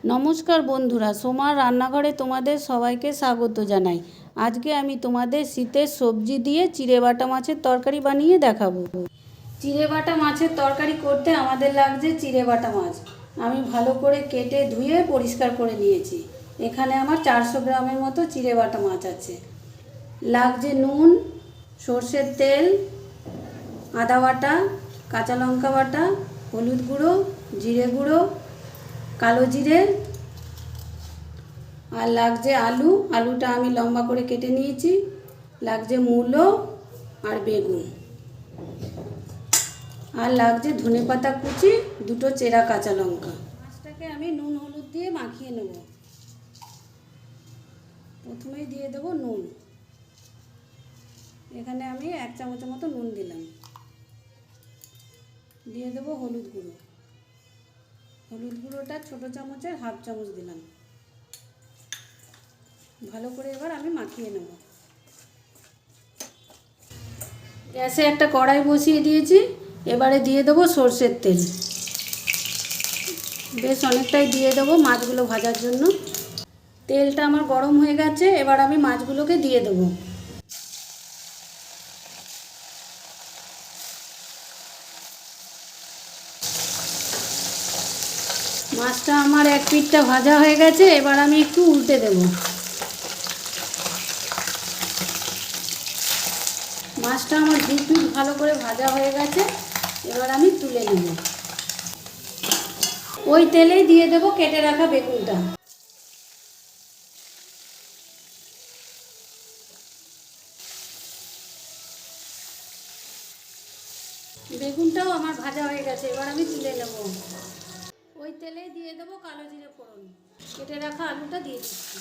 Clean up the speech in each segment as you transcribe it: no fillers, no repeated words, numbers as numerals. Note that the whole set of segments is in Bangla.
নমস্কার বন্ধুরা, সোমার রান্নাঘরে তোমাদের সবাইকে স্বাগত জানাই। আজকে আমি তোমাদের শীতের সবজি দিয়ে চিড়ে বাটা মাছের তরকারি বানিয়ে দেখাবো। চিড়ে বাটা মাছের তরকারি করতে আমাদের লাগছে চিড়ে বাটা মাছ। আমি ভালো করে কেটে ধুয়ে পরিষ্কার করে নিয়েছি। এখানে আমার 400 গ্রামের মতো চিড়ে বাটা মাছ আছে। লাগছে নুন, সর্ষের তেল, আদা বাটা, কাঁচা লঙ্কা বাটা, হলুদ গুঁড়ো, জিরে গুঁড়ো, কালো জিরে, আর লাগছে আলুটা আমি লম্বা করে কেটে নিয়েছি। লাগছে মূলো আর বেগুন, আর লাগছে ধনেপাতা কুচি, দুটো চেরা কাঁচা লঙ্কা। মাছটাকে আমি নুন হলুদ দিয়ে মাখিয়ে নেব। প্রথমেই দিয়ে দেবো নুন। এখানে আমি 1 চামচের মতো নুন দিলাম। দিয়ে দেবো হলুদ গুঁড়ো। হলুদ গুঁড়োটা ছোটো চামচের 1/2 চামচ দিলাম। ভালো করে এবার আমি মাখিয়ে নেব। গ্যাসে একটা কড়াই বসিয়ে দিয়েছি। এবারে দিয়ে দেবো সর্ষের তেল। বেশ অনেকটাই দিয়ে দেবো মাছগুলো ভাজার জন্য। তেলটা আমার গরম হয়ে গেছে, এবার আমি মাছগুলোকে দিয়ে দেবো। মাছটা আমার এক পিঠটা ভাজা হয়ে গেছে, এবার আমি একটু উল্টে দেব। মাছটা আমার 2 পিঠ ভালো করে ভাজা হয়ে গেছে, এবার আমি তুলে নেব। ওই তেলেই দিয়ে দেব কেটে রাখা বেগুনটা। বেগুনটাও আমার ভাজা হয়ে গেছে, এবার আমি তুলে নেব। ওই তেলেই দিয়ে দেবো কালো জিরে ফোড়ন। কেটে রাখা আলুটা দিয়ে দিচ্ছি।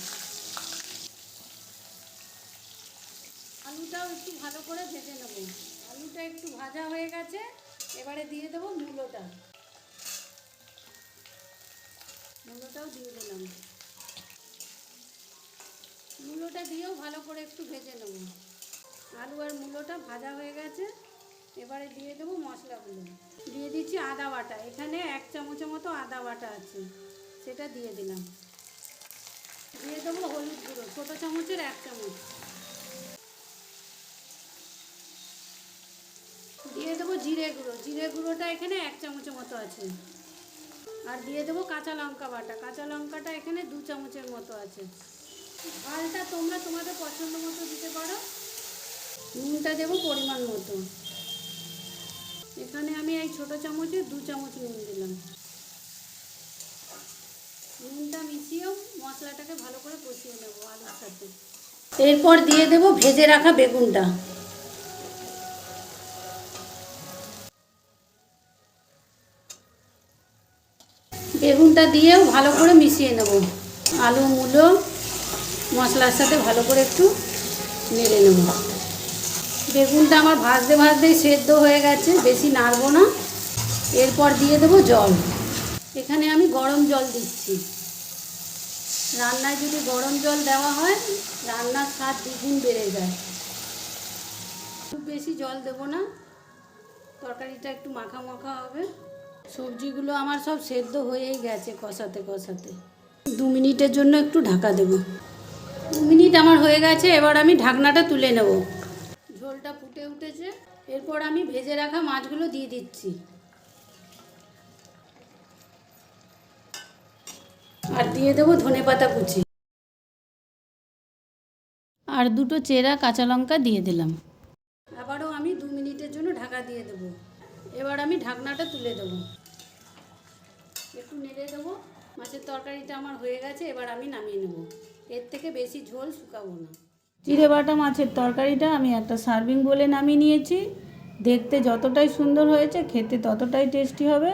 আলুটাও একটু ভালো করে ভেজে নেব। আলুটা একটু ভাজা হয়ে গেছে, এবারে দিয়ে দেবো মূলোটাও দিয়ে দিলাম। মূলোটা দিয়েও ভালো করে একটু ভেজে নেব। আলু আর মূলোটা ভাজা হয়ে গেছে, এবারে দিয়ে দেবো মশলাগুলো। দিয়ে দিচ্ছি আদা বাটা। এখানে 1 চামচের মতো আদা বাটা আছে, সেটা দিয়ে দিলাম। দিয়ে দেবো হলুদ গুঁড়ো, ছোটো চামচের 1 চামচ। দিয়ে দেবো জিরে গুঁড়ো। জিরে গুঁড়োটা এখানে 1 চামচের মতো আছে। আর দিয়ে দেবো কাঁচা লঙ্কা বাটা। কাঁচা লঙ্কাটা এখানে 2 চামচের মতো আছে। ঝালটা তোমরা তোমাদের পছন্দ মতো দিতে পারো। নুনটা দেবো পরিমাণ মতো। এখানে আমি এই ছোটো চামচে 2 চামচ নুন দিলাম। নুনটা মিশিয়েও মশলাটাকে ভালো করে কষিয়ে নেবো আলুর সাথে। এরপর দিয়ে দেবো ভেজে রাখা বেগুনটা। বেগুনটা দিয়েও ভালো করে মিশিয়ে নেব। আলু মূলো মশলার সাথে ভালো করে একটু নেড়ে নেব। বেগুনটা আমার ভাজতে ভাজতেই সেদ্ধ হয়ে গেছে, বেশি নাড়বো না। এরপর দিয়ে দেবো জল। এখানে আমি গরম জল দিচ্ছি। রান্নায় যদি গরম জল দেওয়া হয়, রান্নার স্বাদ দ্বিগুণ বেড়ে যায়। খুব বেশি জল দেবো না, তরকারিটা একটু মাখা মাখা হবে। সবজিগুলো আমার সব সেদ্ধ হয়েই গেছে কষাতে কষাতে। 2 মিনিটের জন্য একটু ঢাকা দেব। 2 মিনিট আমার হয়ে গেছে, এবার আমি ঢাকনাটা তুলে নেব। ঝোলটা ফুটে উঠেছে, এরপর আমি ভেজে রাখা মাছগুলো দিয়ে দিচ্ছি। আর দিয়ে দেবো ধনেপাতা কুচি। আর 2টো চেরা কাঁচা লঙ্কা দিয়ে দিলাম। আবারও আমি 2 মিনিটের জন্য ঢাকা দিয়ে দেবো। এবার আমি ঢাকনাটা তুলে দেবো। একটু নেড়ে দেবো। মাছের তরকারিটা আমার হয়ে গেছে, এবার আমি নামিয়ে নেব। এর থেকে বেশি ঝোল শুকাবো না। চিড়ে বাটা মাছের তরকারিটা আমি একটা সার্ভিং বলে নামিয়ে নিয়েছি। দেখতে যতটাই সুন্দর হয়েছে, খেতে ততটাই টেস্টি হবে।